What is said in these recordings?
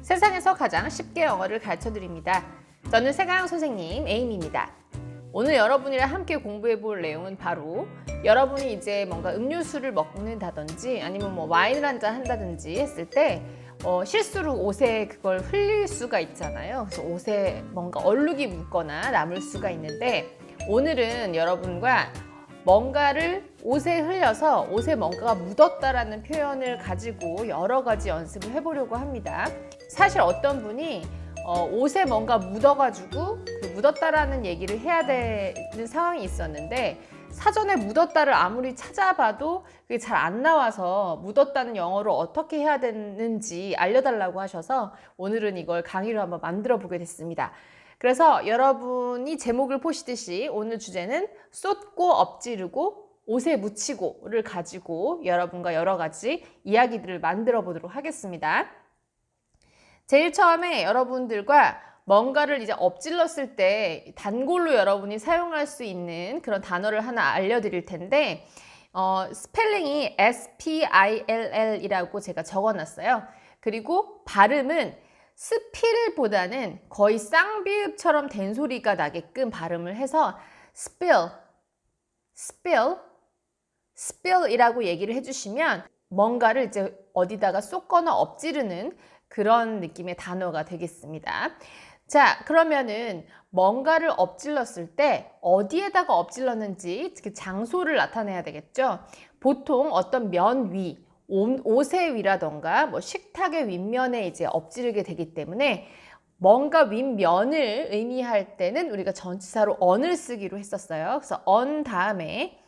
세상에서 가장 쉽게 영어를 가르쳐 드립니다. 저는 세가영 선생님 에이미입니다. 오늘 여러분이랑 함께 공부해 볼 내용은 바로 여러분이 이제 뭔가 음료수를 먹는다든지 아니면 와인을 한잔 한다든지 했을 때 실수로 옷에 그걸 흘릴 수가 있잖아요. 그래서 옷에 뭔가 얼룩이 묻거나 남을 수가 있는데 오늘은 여러분과 뭔가를 옷에 흘려서 옷에 뭔가가 묻었다라는 표현을 가지고 여러 가지 연습을 해보려고 합니다. 사실 어떤 분이 옷에 뭔가 묻어가지고 그 묻었다라는 얘기를 해야 되는 상황이 있었는데 사전에 묻었다를 아무리 찾아봐도 그게 잘 안 나와서 묻었다는 영어로 어떻게 해야 되는지 알려달라고 하셔서 오늘은 이걸 강의로 한번 만들어 보게 됐습니다. 그래서 여러분이 제목을 보시듯이 오늘 주제는 쏟고 엎지르고 옷에 묻히고를 가지고 여러분과 여러 가지 이야기들을 만들어 보도록 하겠습니다. 제일 처음에 여러분들과 뭔가를 이제 엎질렀을 때 단골로 여러분이 사용할 수 있는 그런 단어를 하나 알려드릴 텐데 스펠링이 SPILL 이라고 제가 적어놨어요. 그리고 발음은 스필보다는 거의 쌍비읍처럼 된 소리가 나게끔 발음을 해서 spill이라고 얘기를 해주시면 뭔가를 이제 어디다가 쏟거나 엎지르는 그런 느낌의 단어가 되겠습니다. 자, 그러면은 뭔가를 엎질렀을 때 어디에다가 엎질렀는지 그 장소를 나타내야 되겠죠. 보통 어떤 면 위, 옷의 위라던가 식탁의 윗면에 이제 엎지르게 되기 때문에 뭔가 윗면을 의미할 때는 우리가 전치사로 on을 쓰기로 했었어요. 그래서 on 다음에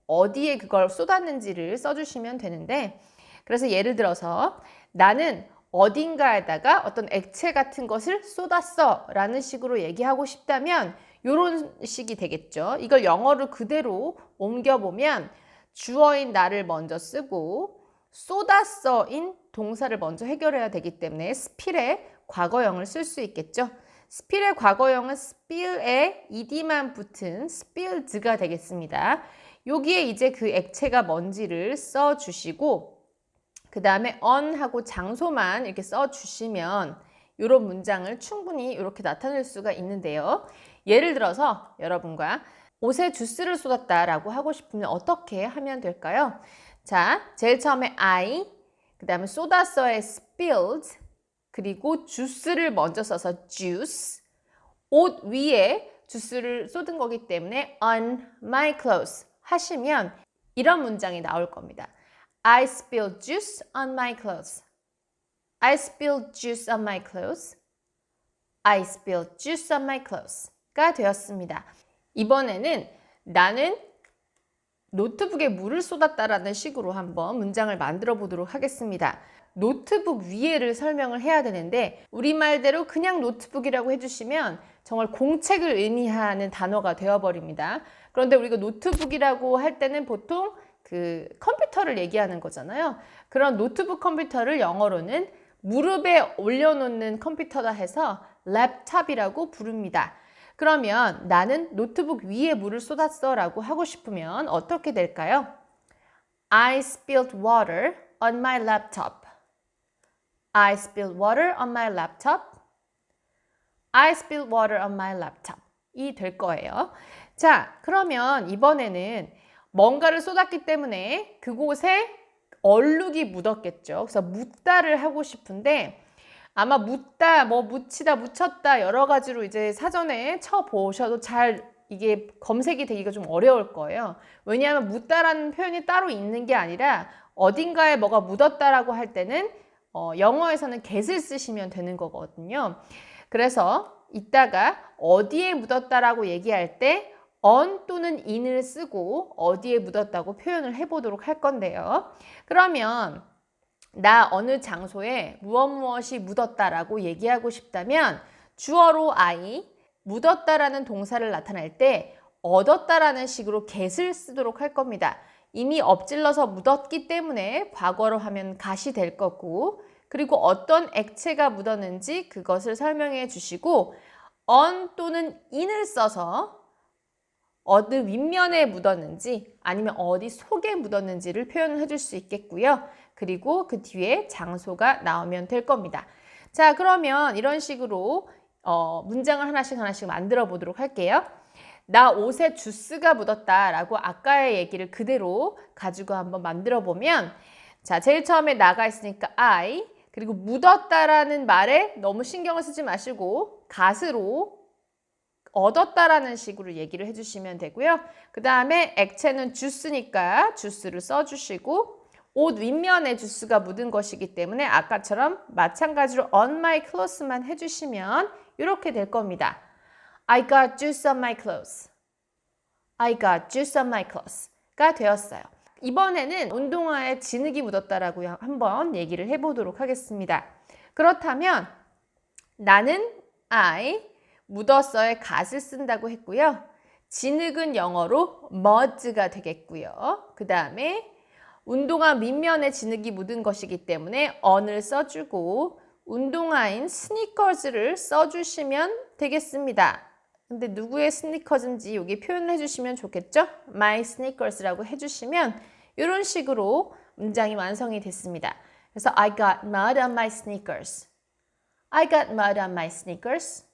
어디에 그걸 쏟았는지를 써주시면 되는데 그래서 예를 들어서 나는 어딘가에다가 어떤 액체 같은 것을 쏟았어 라는 식으로 얘기하고 싶다면 이런 식이 되겠죠. 이걸 영어로 그대로 옮겨보면 주어인 나를 먼저 쓰고 쏟았어인 동사를 먼저 해결해야 되기 때문에 spill의 과거형을 쓸 수 있겠죠. spill의 과거형은 spill에 ed만 붙은 spilled가 되겠습니다. 여기에 이제 그 액체가 뭔지를 써주시고 그 다음에 on하고 장소만 이렇게 써주시면 이런 문장을 충분히 이렇게 나타낼 수가 있는데요. 예를 들어서 여러분과 옷에 주스를 쏟았다라고 하고 싶으면 어떻게 하면 될까요? 자, 제일 처음에 I, 그 다음에 쏟았어의 spilled, 그리고 주스를 먼저 써서 juice, 옷 위에 주스를 쏟은 거기 때문에 on my clothes 하시면 이런 문장이 나올 겁니다. I spilled juice on my clothes. I spilled juice on my clothes. I spilled juice on my clothes.가 되었습니다. 이번에는 나는 노트북에 물을 쏟았다라는 식으로 한번 문장을 만들어 보도록 하겠습니다. 노트북 위에를 설명을 해야 되는데 우리말대로 그냥 노트북이라고 해주시면 정말 공책을 의미하는 단어가 되어버립니다. 그런데 우리가 노트북이라고 할 때는 보통 그 컴퓨터를 얘기하는 거잖아요. 그런 노트북 컴퓨터를 영어로는 무릎에 올려놓는 컴퓨터다 해서 랩탑이라고 부릅니다. 그러면 나는 노트북 위에 물을 쏟았어 라고 하고 싶으면 어떻게 될까요? I spilled water on my laptop. I spilled water on my laptop. I spilled water on my laptop. 이 될 거예요. 자, 그러면 이번에는 뭔가를 쏟았기 때문에 그곳에 얼룩이 묻었겠죠. 그래서 묻다를 하고 싶은데 아마 묻다, 묻히다, 묻혔다 여러 가지로 이제 사전에 쳐보셔도 잘 이게 검색이 되기가 좀 어려울 거예요. 왜냐하면 묻다라는 표현이 따로 있는 게 아니라 어딘가에 뭐가 묻었다라고 할 때는 영어에서는 get을 쓰시면 되는 거거든요. 그래서 이따가 어디에 묻었다라고 얘기할 때 on 또는 in을 쓰고 어디에 묻었다고 표현을 해보도록 할 건데요. 그러면 나 어느 장소에 무엇이 묻었다라고 얘기하고 싶다면 주어로 I, 묻었다라는 동사를 나타낼 때 얻었다라는 식으로 get을 쓰도록 할 겁니다. 이미 엎질러서 묻었기 때문에 과거로 하면 got이 될 거고 그리고 어떤 액체가 묻었는지 그것을 설명해 주시고 on 또는 in을 써서 어느 윗면에 묻었는지 아니면 어디 속에 묻었는지를 표현해 줄 수 있겠고요. 그리고 그 뒤에 장소가 나오면 될 겁니다. 자, 그러면 이런 식으로 문장을 하나씩 만들어 보도록 할게요. 나 옷에 주스가 묻었다라고 아까의 얘기를 그대로 가지고 한번 만들어 보면, 자, 제일 처음에 나가 있으니까 I, 그리고 묻었다라는 말에 너무 신경을 쓰지 마시고 갓으로 얻었다라는 식으로 얘기를 해주시면 되고요. 그 다음에 액체는 주스니까 주스를 써주시고, 옷 윗면에 주스가 묻은 것이기 때문에 아까처럼 마찬가지로 on my clothes만 해주시면 이렇게 될 겁니다. I got juice on my clothes. I got juice on my clothes.가 되었어요. 이번에는 운동화에 진흙이 묻었다라고 한번 얘기를 해보도록 하겠습니다. 그렇다면 나는 I, 묻었어의 gat을 쓴다고 했고요. 진흙은 영어로 mud가 되겠고요. 그 다음에 운동화 밑면에 진흙이 묻은 것이기 때문에 on을 써주고 운동화인 sneakers를 써주시면 되겠습니다. 근데 누구의 스니커즈인지 여기 표현을 해주시면 좋겠죠? My sneakers라고 해주시면 이런 식으로 문장이 완성이 됐습니다. 그래서 I got mud on my sneakers. I got mud on my sneakers.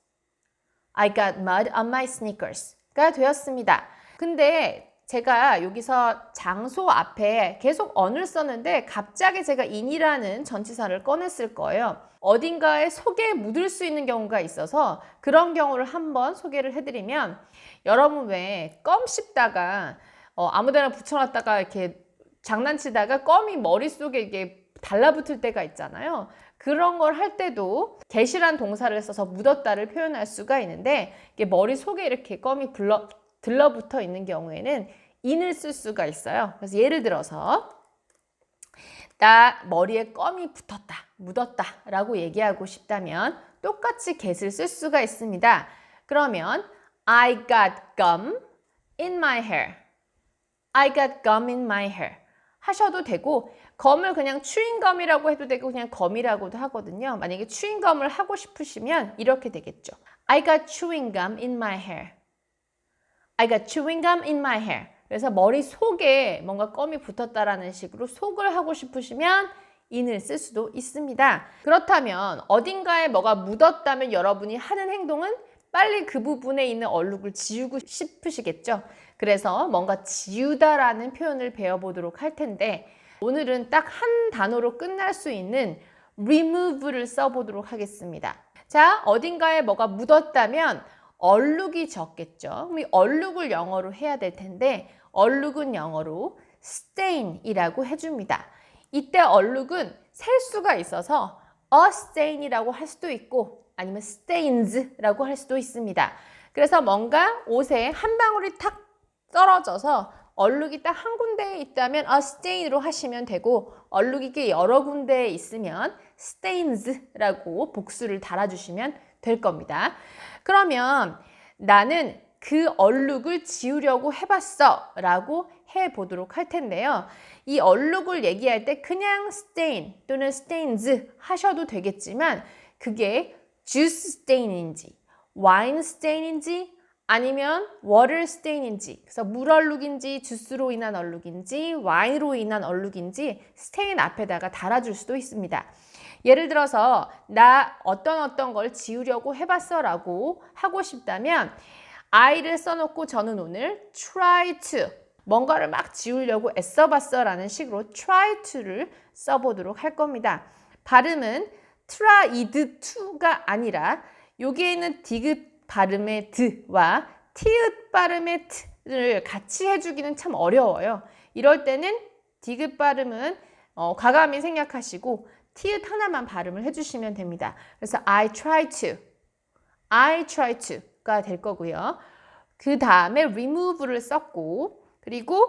I got mud on my sneakers가 되었습니다. 근데 제가 여기서 장소 앞에 계속 on을 썼는데 갑자기 제가 in이라는 전치사를 꺼냈을 거예요. 어딘가에 속에 묻을 수 있는 경우가 있어서 그런 경우를 한번 소개를 해드리면, 여러분 왜 껌 씹다가 아무데나 붙여놨다가 이렇게 장난치다가 껌이 머릿속에 이게 달라붙을 때가 있잖아요. 그런 걸 할 때도 get이란 동사를 써서 묻었다를 표현할 수가 있는데, 이게 머릿속에 이렇게 껌이 들러붙어 있는 경우에는 in을 쓸 수가 있어요. 그래서 예를 들어서 나 머리에 껌이 붙었다, 묻었다 라고 얘기하고 싶다면 똑같이 get을 쓸 수가 있습니다. 그러면 I got gum in my hair. I got gum in my hair 하셔도 되고, 검을 그냥 추잉검이라고 해도 되고 그냥 검이라고도 하거든요. 만약에 추잉검을 하고 싶으시면 이렇게 되겠죠. I got chewing gum in my hair. I got chewing gum in my hair. 그래서 머릿속에 뭔가 껌이 붙었다라는 식으로 속을 하고 싶으시면 in을 쓸 수도 있습니다. 그렇다면 어딘가에 뭐가 묻었다면 여러분이 하는 행동은 빨리 그 부분에 있는 얼룩을 지우고 싶으시겠죠. 그래서 뭔가 지우다라는 표현을 배워보도록 할 텐데, 오늘은 딱 한 단어로 끝날 수 있는 remove를 써보도록 하겠습니다. 자, 어딘가에 뭐가 묻었다면 얼룩이 졌겠죠. 그럼 이 얼룩을 영어로 해야 될 텐데, 얼룩은 영어로 stain이라고 해줍니다. 이때 얼룩은 셀 수가 있어서 a stain이라고 할 수도 있고 아니면 stains라고 할 수도 있습니다. 그래서 뭔가 옷에 한 방울이 탁 떨어져서 얼룩이 딱 한 군데에 있다면 a stain으로 하시면 되고, 얼룩이 이렇게 여러 군데에 있으면 stains라고 복수를 달아주시면 될 겁니다. 그러면 나는 그 얼룩을 지우려고 해봤어 라고 해보도록 할 텐데요. 이 얼룩을 얘기할 때 그냥 stain 또는 stains 하셔도 되겠지만, 그게 juice stain인지 wine stain인지 아니면 water stain인지, 그래서 물 얼룩인지 주스로 인한 얼룩인지 와인으로 인한 얼룩인지 stain 앞에다가 달아줄 수도 있습니다. 예를 들어서 나 어떤 걸 지우려고 해봤어 라고 하고 싶다면 I를 써놓고 저는 오늘 try to, 뭔가를 막 지우려고 애써봤어 라는 식으로 try to를 써보도록 할 겁니다. 발음은 tried to가 아니라 여기에 있는 디귿 발음의 드와 티읕 발음의 t를 같이 해주기는 참 어려워요. 이럴 때는 디귿 발음은 과감히 생략하시고 티읕 하나만 발음을 해주시면 됩니다. 그래서 I try to가 될 거고요. 그 다음에 remove를 썼고, 그리고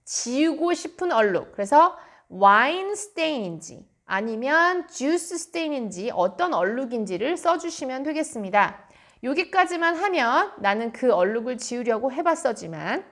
지우고 싶은 얼룩, 그래서 wine stain인지 아니면 juice stain인지 어떤 얼룩인지를 써주시면 되겠습니다. 여기까지만 하면 나는 그 얼룩을 지우려고 해봤어지만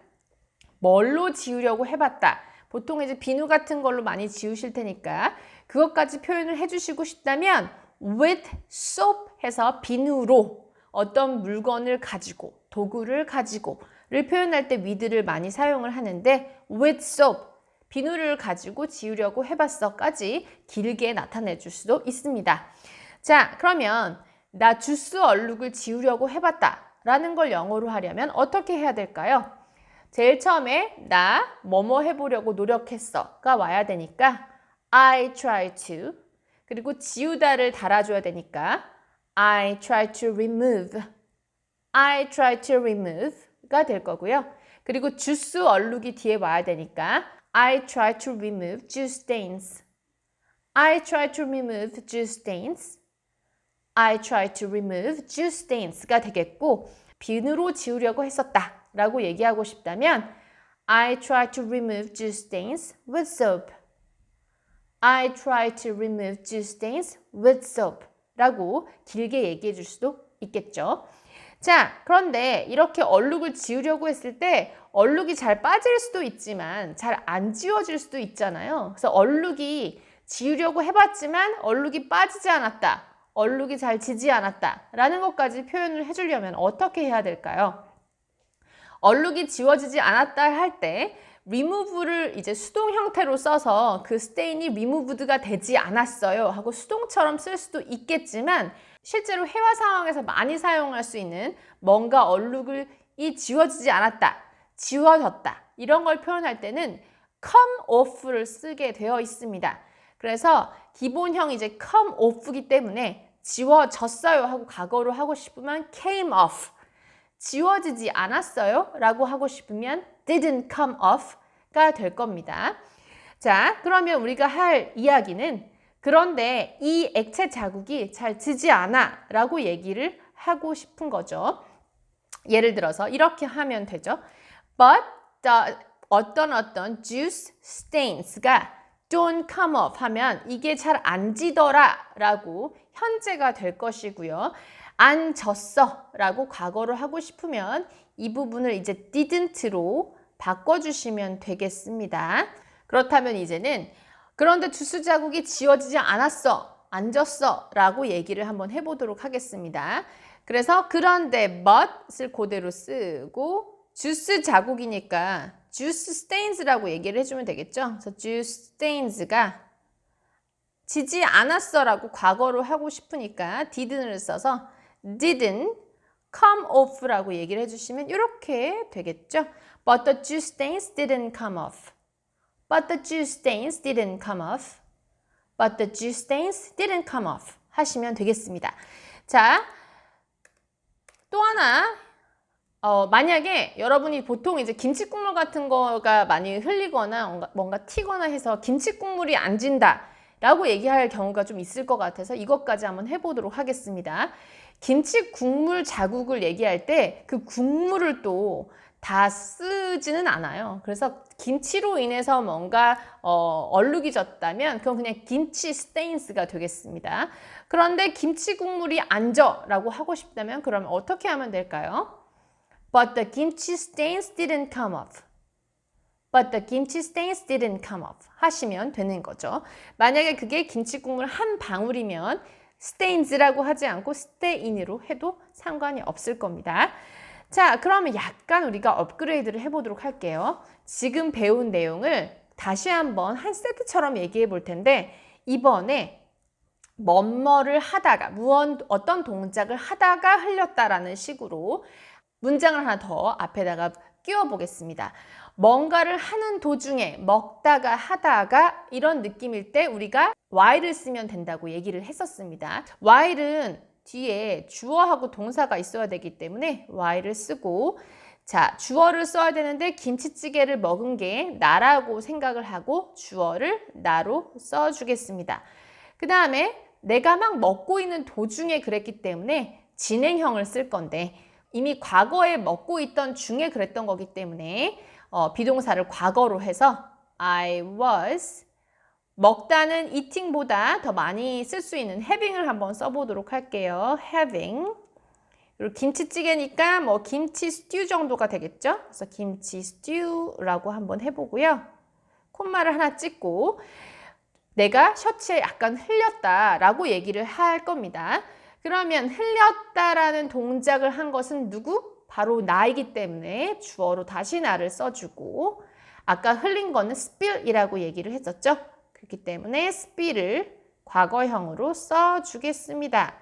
뭘로 지우려고 해봤다. 보통 이제 비누 같은 걸로 많이 지우실 테니까 그것까지 표현을 해주시고 싶다면 with soap 해서 비누로 어떤 물건을 가지고, 도구를 가지고를 표현할 때 with를 많이 사용을 하는데 with soap, 비누를 가지고 지우려고 해봤어까지 길게 나타내 줄 수도 있습니다. 자, 그러면 나 주스 얼룩을 지우려고 해봤다 라는 걸 영어로 하려면 어떻게 해야 될까요? 제일 처음에 나 뭐뭐 해보려고 노력했어가 와야 되니까 I try to, 그리고 지우다를 달아줘야 되니까 I try to remove, I try to remove가 될 거고요. 그리고 주스 얼룩이 뒤에 와야 되니까 I try to remove juice stains, I try to remove juice stains, I try to remove juice stains가 되겠고, 비누로 지우려고 했었다 라고 얘기하고 싶다면 I try to remove juice stains with soap, I try to remove juice stains with soap 라고 길게 얘기해 줄 수도 있겠죠. 자, 그런데 이렇게 얼룩을 지우려고 했을 때 얼룩이 잘 빠질 수도 있지만 잘 안 지워질 수도 있잖아요. 그래서 얼룩이 지우려고 해봤지만 얼룩이 빠지지 않았다, 얼룩이 잘 지지 않았다 라는 것까지 표현을 해주려면 어떻게 해야 될까요? 얼룩이 지워지지 않았다 할 때 remove를 이제 수동 형태로 써서 그 스테인이 removed가 되지 않았어요 하고 수동처럼 쓸 수도 있겠지만, 실제로 회화 상황에서 많이 사용할 수 있는 뭔가 얼룩이 지워지지 않았다, 지워졌다 이런 걸 표현할 때는 come off를 쓰게 되어 있습니다. 그래서 기본형 이제 come off이기 때문에 지워졌어요 하고 과거로 하고 싶으면 came off, 지워지지 않았어요 라고 하고 싶으면 didn't come off가 될 겁니다. 자, 그러면 우리가 할 이야기는 그런데 이 액체 자국이 잘 지지 않아 라고 얘기를 하고 싶은 거죠. 예를 들어서 이렇게 하면 되죠. But the 어떤 juice stains가 don't come off 하면 이게 잘 안 지더라 라고 현재가 될 것이고요. 안 졌어 라고 과거로 하고 싶으면 이 부분을 이제 didn't로 바꿔주시면 되겠습니다. 그렇다면 이제는 그런데 주스 자국이 지워지지 않았어, 안 졌어 라고 얘기를 한번 해보도록 하겠습니다. 그래서 그런데 but을 그대로 쓰고 주스 자국이니까 juice stains라고 얘기를 해주면 되겠죠. 그래서 juice stains가 지지 않았어 라고 과거로 하고 싶으니까 didn't을 써서 didn't come off 라고 얘기를 해주시면 이렇게 되겠죠. But the juice stains didn't come off. But the juice stains didn't come off. But the juice stains didn't come off 하시면 되겠습니다. 자, 또 하나 만약에 여러분이 보통 이제 김치 국물 같은 거가 많이 흘리거나 뭔가 튀거나 해서 김치 국물이 안 진다 라고 얘기할 경우가 좀 있을 것 같아서 이것까지 한번 해보도록 하겠습니다. 김치 국물 자국을 얘기할 때 그 국물을 또 다 쓰지는 않아요. 그래서 김치로 인해서 뭔가 얼룩이 졌다면 그건 그냥 김치 스테인스가 되겠습니다. 그런데 김치 국물이 안 져 라고 하고 싶다면 그러면 어떻게 하면 될까요? But the kimchi stains didn't come off. But the kimchi stains didn't come off 하시면 되는 거죠. 만약에 그게 김치 국물 한 방울이면 stains라고 하지 않고 stain으로 해도 상관이 없을 겁니다. 자, 그러면 약간 우리가 업그레이드를 해보도록 할게요. 지금 배운 내용을 다시 한번 한 세트처럼 얘기해 볼 텐데 이번에 뭐뭐를 하다가 어떤 동작을 하다가 흘렸다라는 식으로 문장을 하나 더 앞에다가 끼워 보겠습니다. 뭔가를 하는 도중에 먹다가 하다가 이런 느낌일 때 우리가 while을 쓰면 된다고 얘기를 했었습니다. while은 뒤에 주어하고 동사가 있어야 되기 때문에 while을 쓰고, 자, 주어를 써야 되는데 김치찌개를 먹은 게 나라고 생각을 하고 주어를 나로 써주겠습니다. 그 다음에 내가 막 먹고 있는 도중에 그랬기 때문에 진행형을 쓸 건데 이미 과거에 먹고 있던 중에 그랬던 거기 때문에 비동사를 과거로 해서 I was, 먹다는 eating보다 더 많이 쓸 수 있는 having을 한번 써보도록 할게요. having. 그리고 김치찌개니까 뭐 김치 스튜 정도가 되겠죠. 그래서 김치 스튜라고 한번 해보고요. 콤마를 하나 찍고 내가 셔츠에 약간 흘렸다라고 얘기를 할 겁니다. 그러면 흘렸다라는 동작을 한 것은 누구? 바로 나이기 때문에 주어로 다시 나를 써주고, 아까 흘린 거는 spill이라고 얘기를 했었죠. 그렇기 때문에 spill을 과거형으로 써주겠습니다.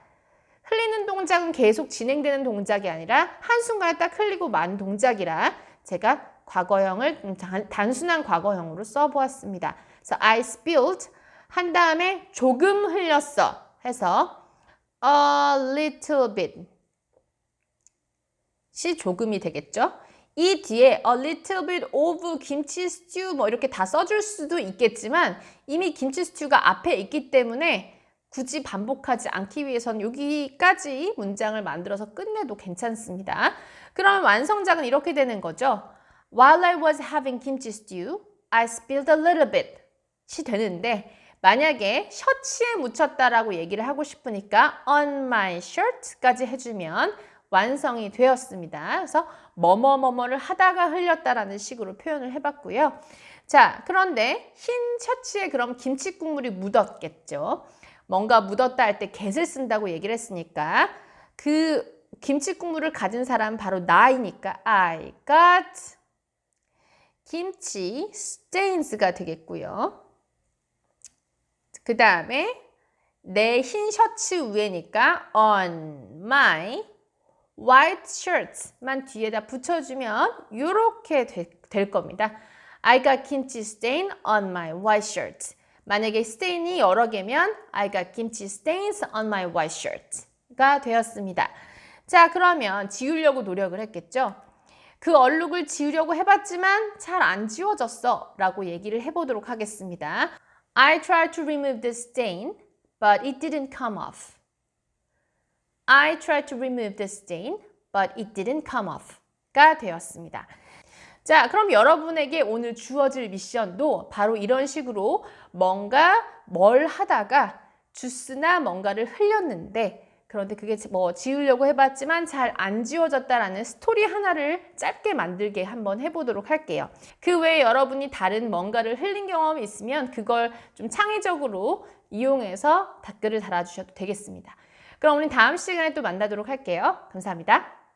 흘리는 동작은 계속 진행되는 동작이 아니라 한순간에 딱 흘리고 만 동작이라 제가 과거형을 단순한 과거형으로 써보았습니다. 그래서 I spilled 한 다음에 조금 흘렸어 해서 a little bit 시 조금이 되겠죠. 이 뒤에 a little bit of 김치 스튜 뭐 이렇게 다 써줄 수도 있겠지만 이미 김치 스튜가 앞에 있기 때문에 굳이 반복하지 않기 위해서는 여기까지 문장을 만들어서 끝내도 괜찮습니다. 그럼 완성작은 이렇게 되는 거죠. While I was having kimchi stew, I spilled a little bit 이 되는데 만약에 셔츠에 묻혔다라고 얘기를 하고 싶으니까 on my shirt까지 해주면 완성이 되었습니다. 그래서 뭐뭐뭐뭐를 하다가 흘렸다라는 식으로 표현을 해봤고요. 자, 그런데 흰 셔츠에 그럼 김치 국물이 묻었겠죠. 뭔가 묻었다 할 때 get을 쓴다고 얘기를 했으니까 그 김치 국물을 가진 사람은 바로 나이니까 I got 김치 stains가 되겠고요. 그 다음에 내 흰 셔츠 위에니까 on my white shirt만 뒤에다 붙여주면 이렇게 될 겁니다. I got kimchi stain on my white shirt. 만약에 stain이 여러 개면 I got kimchi stains on my white shirt가 되었습니다. 자, 그러면 지우려고 노력을 했겠죠. 그 얼룩을 지우려고 해봤지만 잘 안 지워졌어 라고 얘기를 해보도록 하겠습니다. I tried to remove the stain, but it didn't come off. I tried to remove the stain, but it didn't come off가 되었습니다. 자, 그럼 여러분에게 오늘 주어질 미션도 바로 이런 식으로 뭔가 뭘 하다가 주스나 뭔가를 흘렸는데 그런데 그게 뭐 지우려고 해봤지만 잘 안 지워졌다라는 스토리 하나를 짧게 만들게 한번 해보도록 할게요. 그 외에 여러분이 다른 뭔가를 흘린 경험이 있으면 그걸 좀 창의적으로 이용해서 댓글을 달아주셔도 되겠습니다. 그럼 우리 다음 시간에 또 만나도록 할게요. 감사합니다.